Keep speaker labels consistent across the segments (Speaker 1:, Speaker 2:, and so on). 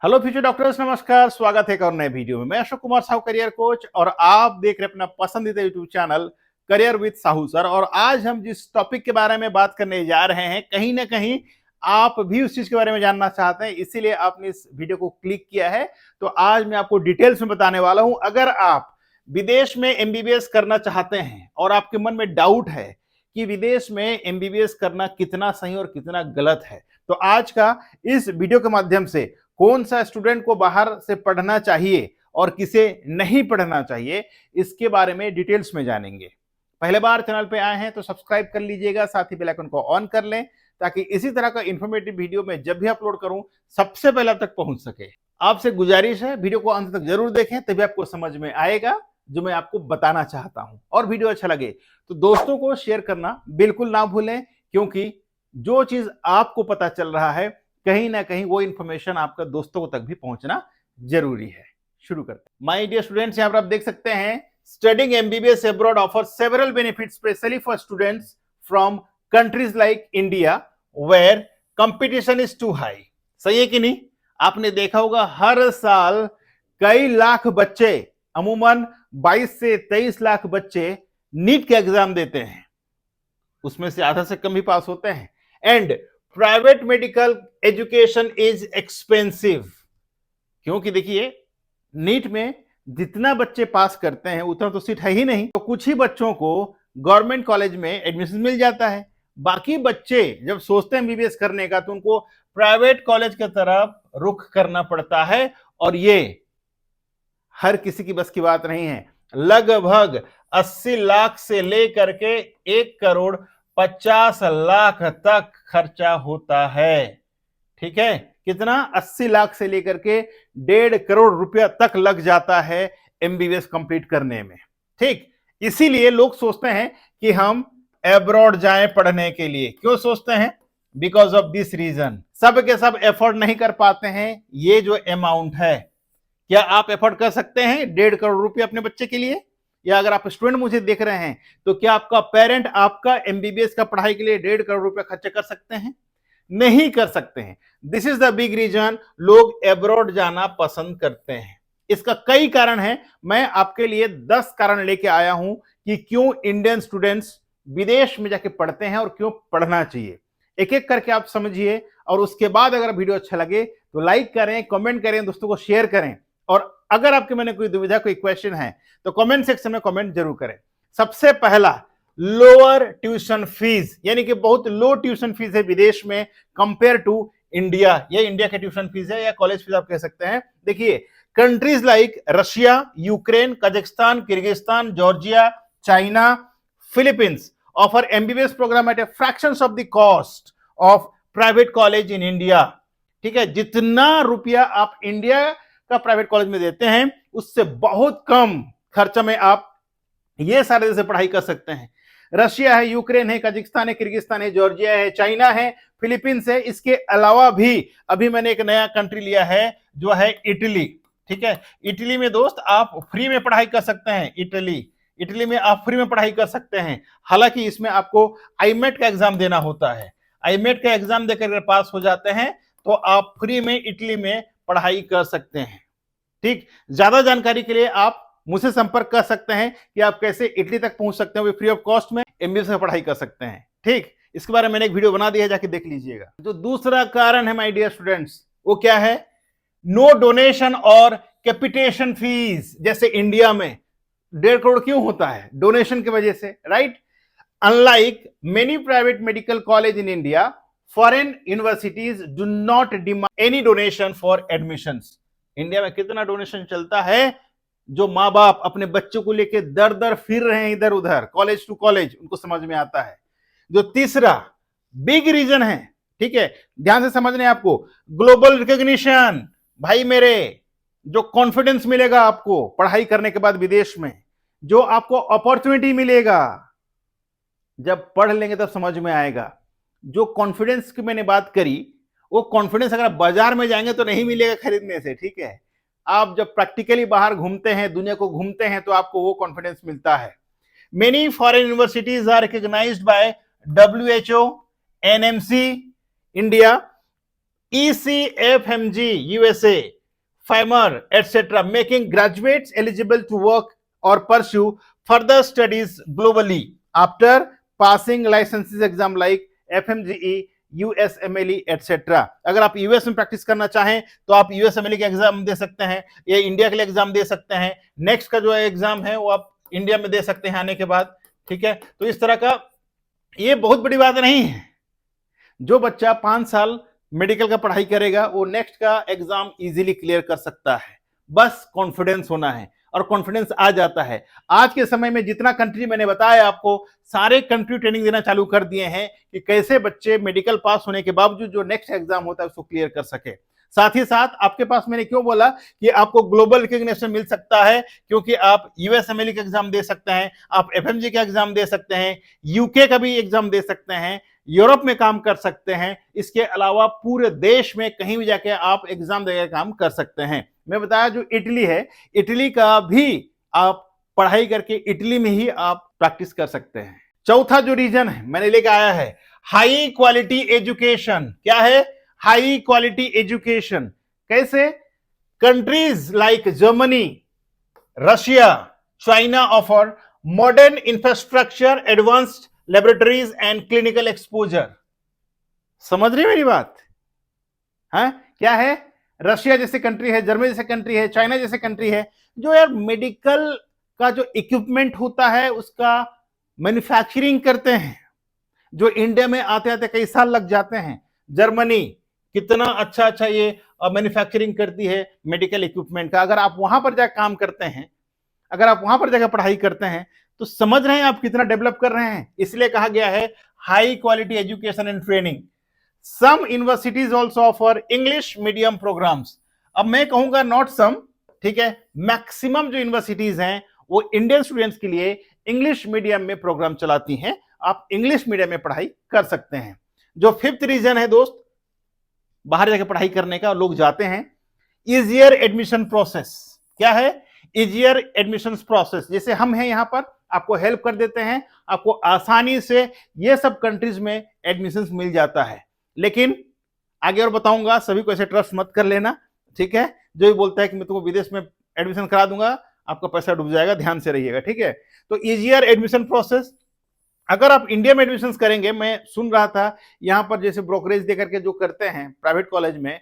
Speaker 1: Hello future doctors, नमस्कार। स्वागत है एक और नए वीडियो में। मैं अशोक कुमार साहू, करियर कोच, और आप देख रहे हैं अपना पसंदीदा YouTube channel career with Sahu sir. और आज हम जिस टॉपिक के बारे में बात करने जा रहे हैं, कहीं ना कहीं आप भी उस चीज के बारे में जानना चाहते हैं, इसीलिए आपने इस वीडियो को क्लिक किया है। तो आज मैं आपको डिटेल्स में बताने वाला हूं। अगर आप विदेश में एमबीबीएस करना चाहते हैं और आपके मन में डाउट है कि विदेश में एमबीबीएस करना कितना सही और कितना गलत है, तो आज का इस वीडियो के माध्यम से कौन सा स्टूडेंट को बाहर से पढ़ना चाहिए और किसे नहीं पढ़ना चाहिए, इसके बारे में डिटेल्स में जानेंगे। पहले बार चैनल पे आए हैं तो सब्सक्राइब कर लीजिएगा, साथ ही बेल आइकन को ऑन कर लें ताकि इसी तरह का इंफॉर्मेटिव वीडियो में जब भी अपलोड करूं सबसे पहले आप तक पहुंच सके। आपसे गुजारिश है, वीडियो को अंत तक जरूर देखें, तभी आपको समझ में आएगा जो मैं आपको बताना चाहता हूं। और वीडियो अच्छा लगे तो दोस्तों को शेयर करना बिल्कुल ना भूलें, क्योंकि जो चीज आपको पता चल रहा है कहीं ना कहीं वो इंफॉर्मेशन आपका दोस्तों तक भी पहुंचना जरूरी है। शुरू करते हैं। माय डियर स्टूडेंट्स, यहां पर आप देख सकते हैं, studying MBBS abroad offer several benefits specially for students from countries like India where competition is too high. सही है कि नहीं? आपने देखा होगा हर साल कई लाख बच्चे, अमूमन 22 से 23 लाख बच्चे नीट के एग्जाम देते हैं। उसमें से आधा से कम ही पास होते हैं। And private medical education is expensive, क्योंकि देखिए नीट में जितना बच्चे पास करते हैं उतना तो सीट है ही नहीं, तो कुछ ही बच्चों को गवर्नमेंट कॉलेज में एडमिशन मिल जाता है। बाकी बच्चे जब सोचते हैं एमबीबीएस करने का तो उनको प्राइवेट कॉलेज की तरफ रुख करना पड़ता है, और ये हर किसी की बस की बात नहीं है। लगभग 80 लाख से लेकर के 1 करोड़ 50 लाख तक खर्चा होता है। ठीक है, कितना? 80 लाख से लेकर के 1.5 करोड़ रुपया तक लग जाता है एमबीबीएस कंप्लीट करने में। ठीक, इसीलिए लोग सोचते हैं कि हम एब्रॉड जाएं पढ़ने के लिए। क्यों सोचते हैं? Because of this reason. सब के सब एफोर्ड नहीं कर पाते हैं ये जो अमाउंट है। क्या आप एफोर्ड कर सकते हैं 1.5 करोड़ रुपया अपने बच्चे के लिए? या अगर आप स्टूडेंट मुझे देख रहे हैं तो क्या आपका पेरेंट आपका एमबीबीएस का पढ़ाई के लिए 1.5 करोड़ रुपया खर्च कर सकते हैं? नहीं कर सकते हैं। This is the big reason लोग एब्रॉड जाना पसंद करते हैं। इसका कई कारण है। मैं आपके लिए 10 कारण लेके आया हूं कि क्यों इंडियन स्टूडेंट्स विदेश में जाके पढ़ते हैं और क्यों पढ़ना चाहिए। एक एक करके आप समझिए, और उसके बाद अगर वीडियो अच्छा लगे तो लाइक करें, कमेंट करें, दोस्तों को शेयर करें। और अगर आपके मन में कोई दुविधा, कोई क्वेश्चन है तो कमेंट सेक्शन में कमेंट जरूर करें। सबसे पहला, लोअर ट्यूशन फीस, यानी कि बहुत लो ट्यूशन फीस है विदेश में कंपेयर टू इंडिया। ये इंडिया के ट्यूशन फीस है या कॉलेज फीस आप कह सकते हैं। देखिए, countries like Russia, Ukraine, Kazakhstan, Kyrgyzstan, Georgia, China, Philippines offer MBBS programme at a fractions of the cost of private college in India. ठीक है, जितना रुपया आप इंडिया का प्राइवेट कॉलेज में देते हैं उससे बहुत कम खर्चा में आप ये सारे देश से पढ़ाई कर सकते हैं। रशिया है, यूक्रेन है, कजाकिस्तान है, किर्गिस्तान है, जॉर्जिया है, चाइना है, फिलीपींस है। इसके अलावा भी अभी मैंने एक नया कंट्री लिया है जो है इटली। ठीक है, इटली में दोस्त आप फ्री में पढ़ाई कर सकते हैं। इटली में आप फ्री में पढ़ाई कर सकते हैं। हालांकि इसमें आपको आईमेट का एग्जाम देना होता है। आईमेट का एग्जाम देकर पास हो जाते हैं तो आप फ्री में इटली में पढ़ाई कर सकते हैं। ठीक, ज्यादा जानकारी के लिए आप मुझसे संपर्क कर सकते हैं कि आप कैसे इटली तक पहुंच सकते हैं फ्री ऑफ कॉस्ट में एमबीबीएस में पढ़ाई कर सकते हैं। ठीक, इसके बारे में मैंने एक वीडियो बना दिया है, जाके देख लीजिएगा। जो दूसरा कारण है माय डियर स्टूडेंट्स, वो क्या है? नो डोनेशन और कैपिटेशन फीस। जैसे इंडिया में 1.5 करोड़ क्यों होता है? डोनेशन की वजह से, right? Unlike many private medical college in India, foreign universities do not demand any donation for admissions. India में कितना डोनेशन चलता है, जो माँ बाप अपने बच्चों को लेके दर दर फिर रहे हैं इधर उधर कॉलेज टू कॉलेज, उनको समझ में आता है। जो तीसरा बिग रीजन है, ठीक है, ध्यान से समझने आपको, ग्लोबल रिकॉग्निशन। भाई मेरे, जो कॉन्फिडेंस मिलेगा आपको पढ़ाई करने के बाद विदेश में, जो आपको अपॉर्चुनिटी मिलेगा, जब पढ़ लेंगे तब समझ में आएगा। जो कॉन्फिडेंस की मैंने बात करी, वो कॉन्फिडेंस अगर बाजार में जाएंगे तो नहीं मिलेगा खरीदने से। ठीक है, आप जब प्रैक्टिकली बाहर घूमते हैं, दुनिया को घूमते हैं, तो आपको वो कॉन्फिडेंस मिलता है। Many foreign universities are recognised by WHO, NMC India ECFMG USA, FAMR, etc., making graduates eligible to work or pursue further studies globally after passing licenses exam like FMGE, USMLE, etc. अगर आप US में practice करना चाहें तो आप USMLE का exam दे सकते हैं, या इंडिया के लिए एग्जाम दे सकते हैं। नेक्स्ट का जो एग्जाम है वो आप इंडिया में दे सकते हैं आने के बाद। ठीक है, तो इस तरह का ये बहुत बड़ी बात नहीं है। जो बच्चा 5 साल मेडिकल का पढ़ाई करेगा वो नेक्स्ट का एग्जाम इजीली क्लियर कर सकता है, बस कॉन्फिडेंस होना है, और कॉन्फिडेंस आ जाता है। आज के समय में जितना कंट्री मैंने बताया आपको, सारे कंट्री ट्रेनिंग देना चालू कर दिए हैं कि कैसे बच्चे मेडिकल पास होने के बावजूद जो नेक्स्ट एग्जाम होता है उसको क्लियर कर सके। साथ ही साथ आपके पास, मैंने क्यों बोला कि आपको ग्लोबल रिकॉग्निशन मिल सकता है, क्योंकि आप यूएसएमएलई का एग्जाम दे सकते हैं, आप एफएमजी का एग्जाम दे सकते हैं, यूके का भी एग्जाम दे सकते हैं, यूरोप में काम कर सकते हैं। इसके अलावा पूरे देश में कहीं भी जाके आप एग्जाम देकर काम कर सकते हैं। मैं बताया जो इटली है, इटली का भी आप पढ़ाई करके इटली में ही आप प्रैक्टिस कर सकते हैं। चौथा जो रीजन है मैंने लेकर आया है, हाई क्वालिटी एजुकेशन। क्या है? High quality education. कैसे? Countries like Germany, Russia, China offer modern infrastructure, advanced laboratories and clinical exposure. समझ रही मेरी बात? हाँ, क्या है? रशिया जैसे कंट्री है, जर्मनी जैसे कंट्री है, चाइना जैसे कंट्री है, जो यार मेडिकल का जो इक्विपमेंट होता है उसका मैन्युफैक्चरिंग करते हैं, जो इंडिया में आते आते कई साल लग जाते हैं। जर्मनी कितना अच्छा ये मैन्युफैक्चरिंग करती है मेडिकल इक्विपमेंट का। अगर आप वहां पर जाकर काम करते हैं, अगर आप वहां पर जाकर पढ़ाई करते हैं, तो समझ रहे हैं आप कितना डेवलप कर रहे हैं। इसलिए कहा गया है high quality education and training. Some universities also offer English medium programmes. अब मैं कहूंगा नॉट सम, ठीक है, मैक्सिमम जो यूनिवर्सिटीज हैं वो इंडियन स्टूडेंट्स के लिए इंग्लिश मीडियम में प्रोग्राम चलाती हैं। आप इंग्लिश मीडियम में पढ़ाई कर सकते हैं। जो फिफ्थ रीजन है दोस्त, बाहर जाकर पढ़ाई करने का लोग जाते हैं, इजियर एडमिशन प्रोसेस। क्या है? Easier admission process. जैसे हम हैं यहां पर, आपको हेल्प कर देते हैं, आपको आसानी से ये सब कंट्रीज में एडमिशन मिल जाता है। लेकिन आगे और बताऊंगा, सभी को ऐसे ट्रस्ट मत कर लेना, ठीक है? जो भी बोलता है कि मैं तुमको विदेश में एडमिशन करा दूंगा, आपका पैसा डूब जाएगा, ध्यान से रहिएगा, ठीक है? तो इजियर एडमिशन प्रोसेस। अगर आप इंडिया में एडमिशन करेंगे, मैं सुन रहा था यहां पर जैसे ब्रोकरेज देकर के जो करते हैं प्राइवेट कॉलेज में,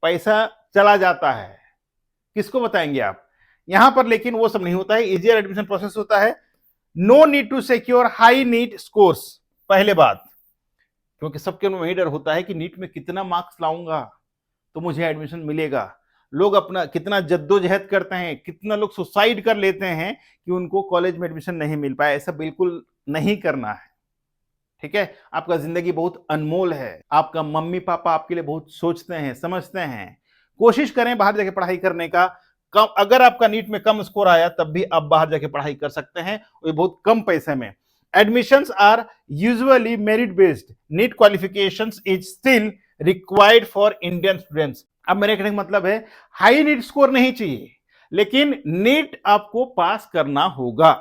Speaker 1: पैसा चला जाता है, किसको बताएंगे आप? यहां पर लेकिन वो सब नहीं होता है, इजियर एडमिशन प्रोसेस होता है। No need to secure high NEET scores. पहले बात, क्योंकि सबके में वही डर होता है कि नीट में कितना मार्क्स लाऊंगा तो मुझे एडमिशन मिलेगा। लोग अपना कितना जद्दोजहद करते हैं, कितना लोग सुसाइड कर लेते हैं कि उनको कॉलेज में एडमिशन नहीं मिल पाया। ऐसा बिल्कुल नहीं करना है, ठीक है? आपका जिंदगी बहुत अनमोल है, आपका मम्मी पापा आपके लिए बहुत सोचते हैं, समझते हैं। कोशिश करें बाहर जाके पढ़ाई करने का। कम, अगर आपका नीट में कम स्कोर आया तब भी आप बाहर जाके पढ़ाई कर सकते हैं, और बहुत कम पैसे में। Admissions are usually merit based. NEET qualifications is still required for Indian students. अब मेरे कहने का मतलब है हाई नीट स्कोर नहीं चाहिए, लेकिन नीट आपको पास करना होगा,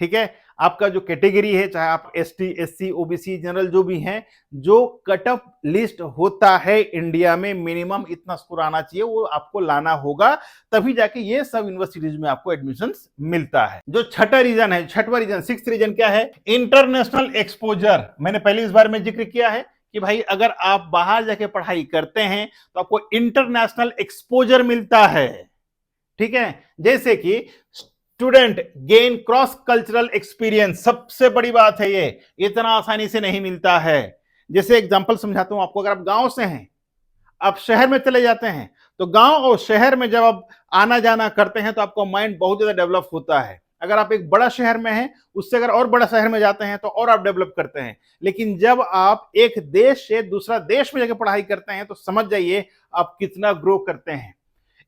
Speaker 1: ठीक है? आपका जो कैटेगरी है, चाहे आप एसटी, एससी, ओबीसी, जनरल जो भी हैं, जो कट ऑफ लिस्ट होता है इंडिया में, मिनिमम इतना स्कोर आना चाहिए, वो आपको लाना होगा, तभी जाके ये सब यूनिवर्सिटीज में आपको एडमिशन मिलता है। जो छठा रीजन है, छठवां रीजन, सिक्स्थ रीजन क्या है? International exposure. मैंने पहले इस बारे में जिक्र किया है कि भाई अगर आप बाहर जाके पढ़ाई करते हैं तो आपको इंटरनेशनल एक्सपोजर मिलता है, ठीक है? जैसे कि student gain cross cultural experience. सबसे बड़ी बात है, ये इतना आसानी से नहीं मिलता है। जैसे एग्जांपल समझाता हूं आपको। अगर आप गांव से हैं, आप शहर में चले जाते हैं, तो गांव और शहर में जब आप आना जाना करते हैं तो आपका माइंड बहुत ज्यादा डेवलप होता है। अगर आप एक बड़ा शहर में हैं, उससे अगर और बड़ा शहर में जाते हैं तो और आप डेवलप करते हैं। लेकिन जब आप एक देश से दूसरा देश में जाकर पढ़ाई करते हैं तो समझ जाइए आप कितना ग्रो करते हैं।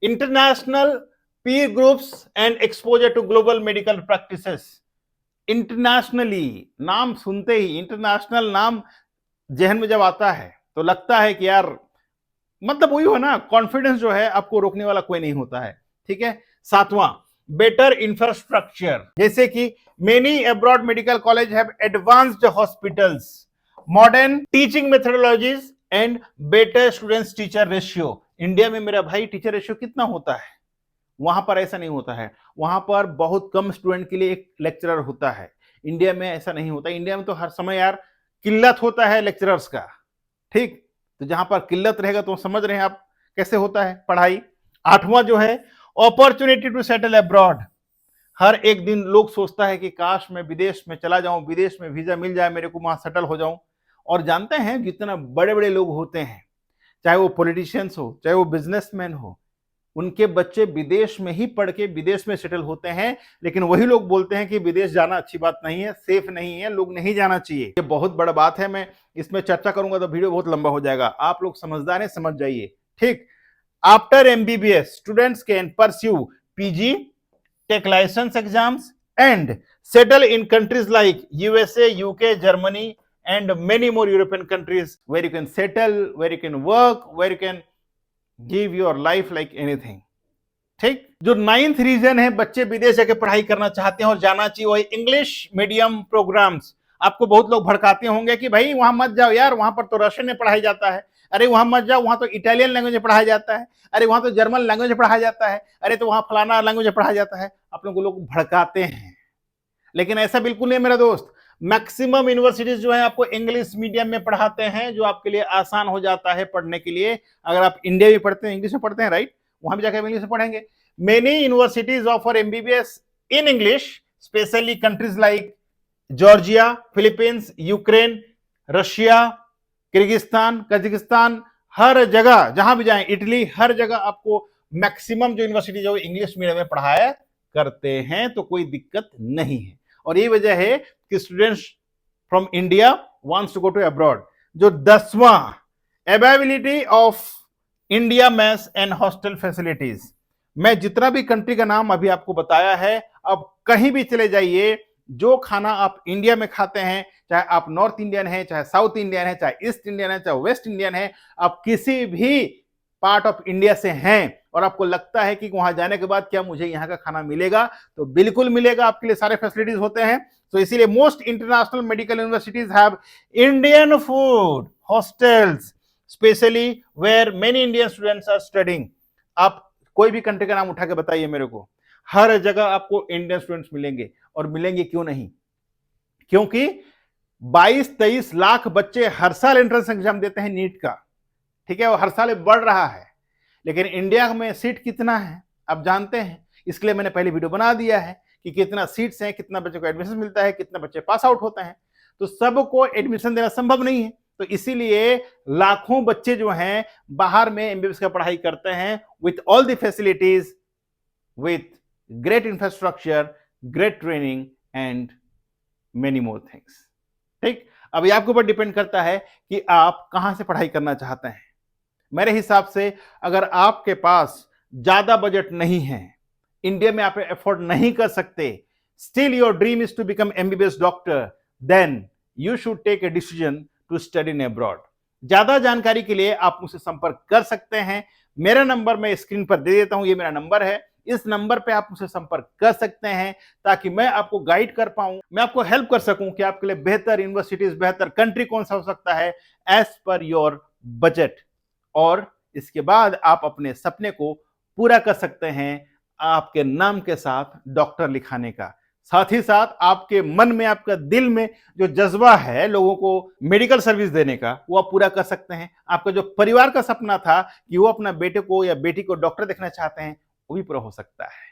Speaker 1: International peer groups and exposure to global medical practices। Internationally, नाम सुनते ही इंटरनेशनल नाम जहन में जब आता है तो लगता है कि यार, मतलब वही हो ना, कॉन्फिडेंस जो है आपको रोकने वाला कोई नहीं होता है, ठीक है? सातवां, बेटर इंफ्रास्ट्रक्चर। जैसे कि many abroad medical college have advanced hospitals, modern teaching methodologies and better students teacher ratio. India में मेरा भाई टीचर रेशियो कितना होता है? वहां पर ऐसा नहीं होता है, वहां पर बहुत कम स्टूडेंट के लिए एक लेक्चरर होता है। इंडिया में ऐसा नहीं होता, इंडिया में तो हर समय यार किल्लत होता है लेक्चरर्स का। ठीक, तो जहां पर किल्लत रहेगा तो समझ रहे हैं आप कैसे होता है पढ़ाई। आठवां जो है अपॉर्चुनिटी टू सेटल अब्रॉड। हर एक दिन लोग सोचता है कि काश मैं विदेश में चला जाऊं, विदेश में वीजा मिल जाए मेरे को, वहां सेटल हो जाऊं। और जानते हैं जितना बड़े बड़े लोग होते हैं, चाहे वो पॉलिटिशियंस हो, चाहे वो बिजनेसमैन हो, उनके बच्चे विदेश में ही पढ़ के विदेश में सेटल होते हैं। लेकिन वही लोग बोलते हैं कि विदेश जाना अच्छी बात नहीं है, सेफ नहीं है, लोग नहीं जाना चाहिए। ये बहुत बड़ा बात है, मैं इसमें चर्चा करूंगा तो वीडियो बहुत लंबा हो जाएगा। आप लोग समझदार हैं, समझ जाइए। ठीक, after MBBS students can pursue PG, take licence exams and settle in countries like USA, UK, Germany and many more European countries where you can settle, where you can work, where you can give your life like anything। ठीक, जो 9th reason है बच्चे विदेश जाके पढ़ाई करना चाहते हैं और जाना चाहिए, वही इंग्लिश मीडियम प्रोग्राम्स। आपको बहुत लोग भड़काते होंगे कि भाई वहां मत जाओ यार, वहां पर तो रशियन में पढ़ाया जाता है। अरे वहां मत जाओ, वहां तो इटालियन लैंग्वेज में पढ़ाया जाता है। अरे वहां तो जर्मन लैंग्वेज में पढ़ाया जाता है। अरे तो वहां फलाना लैंग्वेज में पढ़ाया जाता है। आप लोग भड़काते हैं, लेकिन ऐसा बिल्कुल नहीं है मेरा दोस्त। मैक्सिमम यूनिवर्सिटीज जो है आपको इंग्लिश मीडियम में पढ़ाते हैं, जो आपके लिए आसान हो जाता है पढ़ने के लिए। अगर आप इंडिया में पढ़ते हैं, इंग्लिश में पढ़ते हैं, राइट, वहां भी जाकर इंग्लिश में पढ़ेंगे। Many universities offer MBBS in English, specially countries like Georgia, Philippines, Ukraine, Russia, Kyrgyzstan, Kazakhstan, हर जगह जहां भी जाएं, इटली, हर जगह आपको मैक्सिमम जो यूनिवर्सिटी जो इंग्लिश मीडियम में पढ़ाया करते हैं, तो कोई दिक्कत नहीं है। और ये वजह है कि students from India wants to go to abroad. जो 10वां, availability of India mess and hostel facilities. मैं जितना भी कंट्री का नाम अभी आपको बताया है, अब कहीं भी चले जाइए, जो खाना आप इंडिया में खाते हैं, चाहे आप नॉर्थ इंडियन है, चाहे साउथ इंडियन है, चाहे ईस्ट इंडियन है, चाहे वेस्ट इंडियन है, आप किसी भी पार्ट ऑफ इंडिया से हैं और आपको लगता है कि वहां जाने के बाद क्या मुझे यहाँ का खाना मिलेगा, तो बिल्कुल मिलेगा। आपके लिए सारे फैसिलिटीज होते हैं। तो इसीलिए most international medical universities have Indian food hostels, specially where many Indian students are studying. आप कोई भी कंट्री का नाम उठा के बताइए मेरे को, हर जगह आपको इंडियन स्टूडेंट्स मिलेंगे। और मिलेंगे क्यों नहीं? क्योंकि 22-23 लाख बच्चे हर साल एंट्रेंस एग्जाम देते हैं नीट का। ठीक है, वो हर साल बढ़ रहा है। लेकिन इंडिया में सीट कितना है आप जानते हैं? इसके लिए मैंने पहले वीडियो बना दिया है कि कितना सीट्स हैं, कितना बच्चों को एडमिशन मिलता है, कितना बच्चे पास आउट होते हैं। तो सबको एडमिशन देना संभव नहीं है, तो इसीलिए लाखों बच्चे जो हैं बाहर में एमबीबीएस का पढ़ाई करते हैं with all the facilities, with great infrastructure, great training and many more things. ठीक, अब ये आपके ऊपर डिपेंड करता है कि आप कहां से पढ़ाई करना चाहते हैं। मेरे हिसाब से अगर आपके पास ज्यादा बजट नहीं है, इंडिया में आप अफोर्ड नहीं कर सकते, still your dream is to become MBBS doctor, then you should take a decision to study in abroad. ज्यादा जानकारी के लिए आप मुझसे संपर्क कर सकते हैं। मेरा नंबर मैं स्क्रीन पर दे देता हूं, ये मेरा नंबर है। इस नंबर पे आप मुझसे संपर्क कर सकते हैं ताकि मैं आपको गाइड कर पाऊं, मैं आपको हेल्प कर सकूं कि आपके लिए बेहतर यूनिवर्सिटीज, बेहतर कंट्री कौन सा हो सकता है एज पर योर बजट। और इसके बाद आप अपने सपने को पूरा कर सकते हैं आपके नाम के साथ डॉक्टर लिखाने का। साथ ही साथ आपके मन में, आपका दिल में जो जज्बा है लोगों को मेडिकल सर्विस देने का, वो आप पूरा कर सकते हैं। आपका जो परिवार का सपना था कि वो अपना बेटे को या बेटी को डॉक्टर देखना चाहते हैं, वो भी पूरा हो सकता है।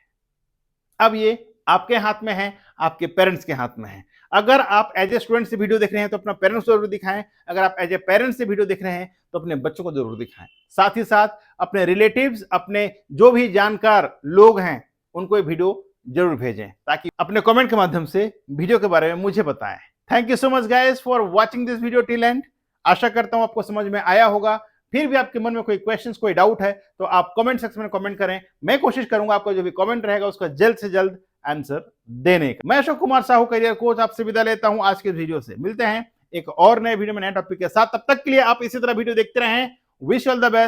Speaker 1: अब ये आपके हाथ में है, आपके पेरेंट्स के हाथ में है। अगर आप एज ए स्टूडेंट से वीडियो देख रहे हैं तो अपना पेरेंट्स को जरूर दिखाएं। अगर आप एज ए पेरेंट्स से वीडियो देख रहे हैं तो अपने बच्चों को जरूर दिखाएं। साथ ही साथ अपने रिलेटिव्स, अपने जो भी जानकार लोग हैं, उनको ये वीडियो जरूर भेजें ताकि अपने कमेंट के माध्यम से वीडियो के बारे में मुझे बताएं। Thank you so much guys for watching this video till end. आशा करता हूं आपको समझ में आया होगा। फिर भी आपके मन में कोई क्वेश्चंस, कोई डाउट है तो आप कमेंट सेक्शन में कमेंट करें। मैं कोशिश करूंगा आपका जो भी कमेंट रहेगा उसका जल्द से जल्द आंसर देने का। मैं अशोक कुमार साहू, करियर कोच, आपसे विदा लेता हूं आज के वीडियो से। मिलते हैं एक और नए वीडियो में नए टॉपिक के साथ। तब तक के लिए आप इसी तरह वीडियो देखते रहें। Wish all the best.